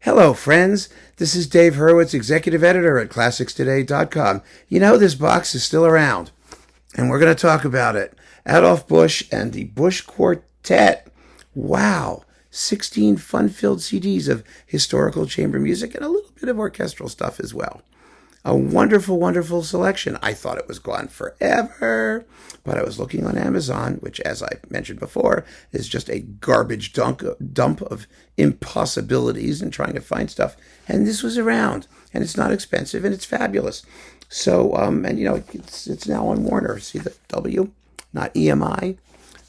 Hello, friends. This is Dave Hurwitz, executive editor at ClassicsToday.com. You know, this box is still around, and we're going to talk about it. Adolf Busch and the Busch Quartet. Wow. 16 fun-filled CDs of historical chamber music and a little bit of orchestral stuff as well. A wonderful, wonderful selection. I thought it was gone forever, but I was looking on Amazon, which, as I mentioned before, is just a garbage dump of impossibilities and trying to find stuff. And this was around, and it's not expensive, and it's fabulous. So, and you know, it's now on Warner. See the W, not EMI.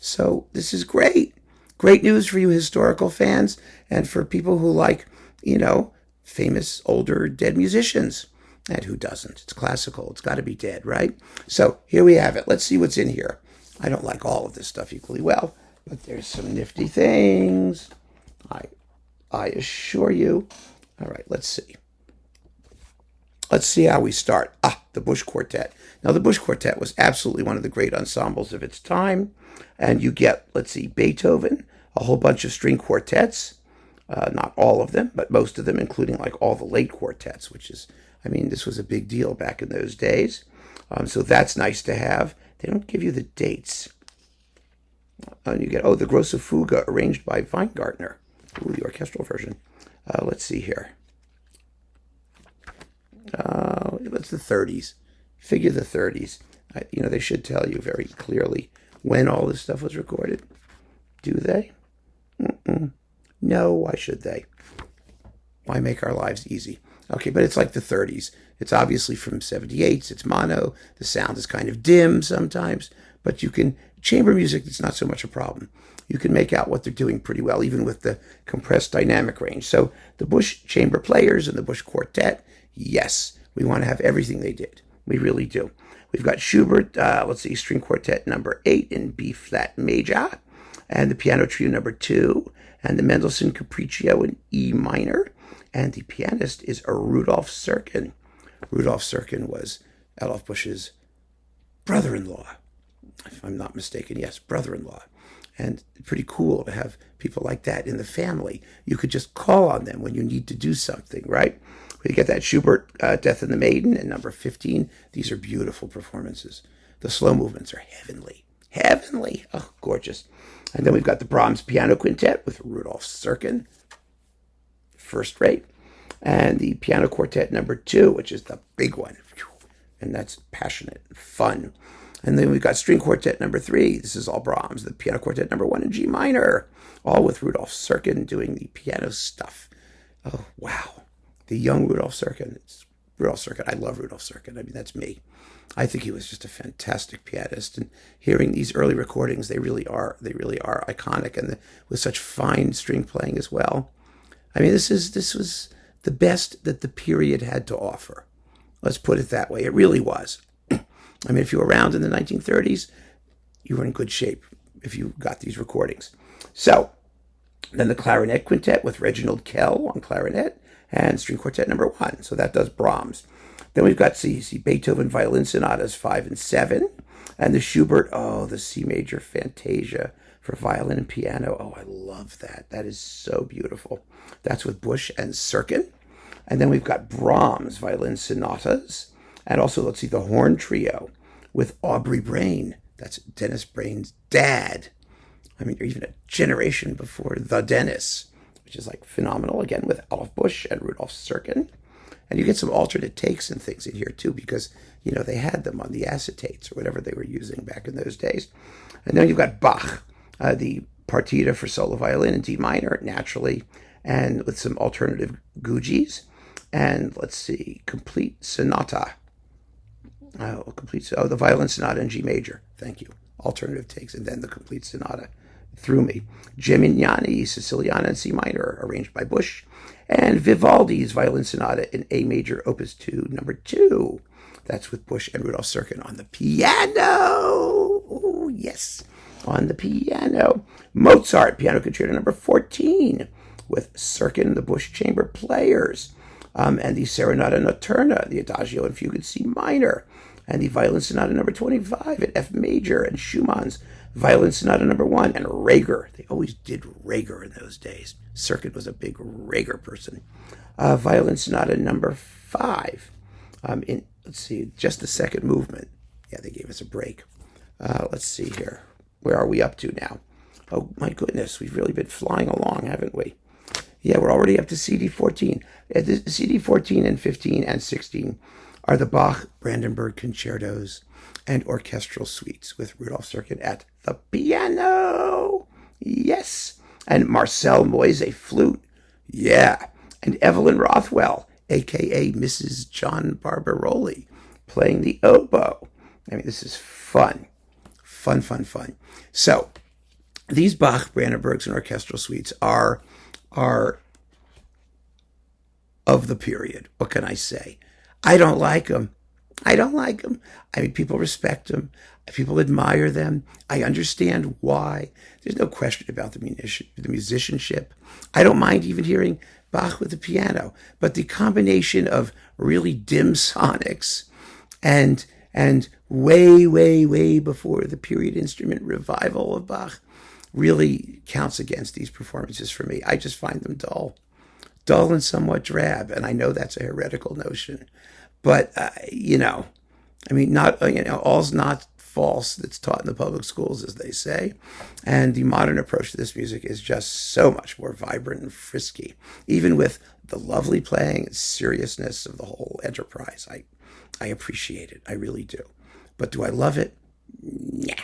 So this is great. Great news for you historical fans and for people who like, you know, famous older dead musicians. And who doesn't? It's classical. It's got to be dead, right? So here we have it. Let's see what's in here. I don't like all of this stuff equally well, but there's some nifty things. I assure you. All right, let's see. Let's see how we start. The Busch Quartet. Now, the Busch Quartet was absolutely one of the great ensembles of its time. And you get, let's see, Beethoven, a whole bunch of string quartets. Not all of them, but most of them, including like all the late quartets, which is, I mean, this was a big deal back in those days. So that's nice to have. They don't give you the dates. And you get, the Grosse Fuga arranged by Weingartner. Ooh, the orchestral version. Let's see here. It's the 30s. Figure the 30s. You know, they should tell you very clearly when all this stuff was recorded. Do they? No, why should they? Why make our lives easy? Okay, but it's like the 30s. It's obviously from 78s. It's mono. The sound is kind of dim sometimes, but you can, chamber music, it's not so much a problem. You can make out what they're doing pretty well, even with the compressed dynamic range. So the Busch chamber players and the Busch Quartet, yes, we want to have everything they did. We really do. We've got Schubert, let's see, string quartet number 8 in B flat major, and the piano trio number 2, and the Mendelssohn Capriccio in E minor. And the pianist is a Rudolf Serkin. Rudolf Serkin was Adolf Busch's brother-in-law, if I'm not mistaken. Yes, brother-in-law. And pretty cool to have people like that in the family. You could just call on them when you need to do something, right? We get that Schubert, Death and the Maiden, and number 15. These are beautiful performances. The slow movements are heavenly. Heavenly. Oh, gorgeous. And then we've got the Brahms Piano Quintet with Rudolf Serkin. First rate. And the Piano Quartet number 2, which is the big one. And that's passionate and fun. And then we've got String Quartet number 3. This is all Brahms. The Piano Quartet number 1 in G minor. All with Rudolf Serkin doing the piano stuff. Oh, wow. The young Rudolf Serkin. It's Rudolf Serkin. I love Rudolf Serkin. I mean, that's me. I think he was just a fantastic pianist. And hearing these early recordings, they really are iconic. And with such fine string playing as well. I mean, this was the best that the period had to offer. Let's put it that way. It really was. I mean, if you were around in the 1930s, you were in good shape if you got these recordings. So, then the Clarinet Quintet with Reginald Kell on clarinet and String Quartet number 1. So that does Brahms. Then we've got Beethoven Violin Sonatas 5 and 7. And the Schubert, the C major Fantasia for violin and piano. Oh, I love that. That is so beautiful. That's with Busch and Serkin. And then we've got Brahms Violin Sonatas. And also, let's see, the Horn Trio with Aubrey Brain. That's Dennis Brain's dad. I mean, you're even a generation before the Dennis, which is like phenomenal. Again, with Adolf Busch and Rudolf Serkin. And you get some alternate takes and things in here, too, because, you know, they had them on the acetates or whatever they were using back in those days. And then you've got Bach. The Partita for solo violin in D minor, naturally, and with some alternative gugis. And let's see, complete sonata. The violin sonata in G major. Thank you. Alternative takes, and then the complete sonata through me. Gemignani, Siciliana in C minor, arranged by Busch. And Vivaldi's violin sonata in A major, opus 2, number 2. That's with Busch and Rudolf Serkin on the piano. Oh, yes. On the piano. Mozart, Piano Concerto number 14, with Serkin, the Busch Chamber Players, and the Serenata Notturna, the Adagio and Fugue in C minor, and the Violin Sonata number 25 at F major, and Schumann's Violin Sonata number 1, and Rager. They always did Rager in those days. Serkin was a big Rager person. Violin Sonata number 5. Let's see, just the second movement. Yeah, they gave us a break. Let's see here. Where are we up to now? Oh, my goodness, we've really been flying along, haven't we? Yeah, we're already up to CD 14. CD 14 and 15 and 16 are the Bach Brandenburg concertos and orchestral suites with Rudolf Serkin at the piano. Yes. And Marcel Moise flute. Yeah. And Evelyn Rothwell, a.k.a. Mrs. John Barbaroli, playing the oboe. I mean, this is fun. Fun, fun, fun. So, these Bach Brandenburgs and orchestral suites are of the period. What can I say? I don't like them. I mean, people respect them. People admire them. I understand why. There's no question about the musicianship. I don't mind even hearing Bach with the piano. But the combination of really dim sonics and way, way, way before the period instrument revival of Bach really counts against these performances for me. I just find them dull and somewhat drab. And I know that's a heretical notion. But, I mean, all's not false that's taught in the public schools, as they say. And the modern approach to this music is just so much more vibrant and frisky, even with the lovely playing and seriousness of the whole enterprise. I appreciate it. I really do. But do I love it? Nah.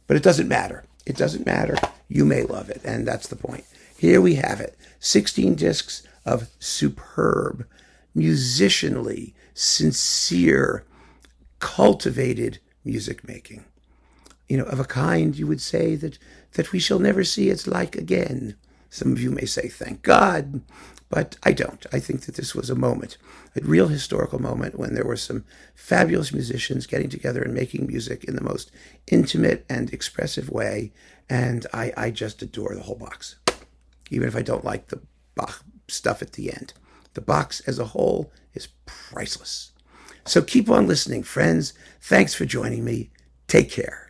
But it doesn't matter. It doesn't matter. You may love it, and that's the point. Here we have it. 16 discs of superb, musicianly sincere, cultivated music making. Of a kind you would say that we shall never see its like again. Some of you may say, thank God, but I don't. I think that this was a moment, a real historical moment when there were some fabulous musicians getting together and making music in the most intimate and expressive way, and I just adore the whole box, even if I don't like the Bach stuff at the end. The box as a whole is priceless. So keep on listening, friends. Thanks for joining me. Take care.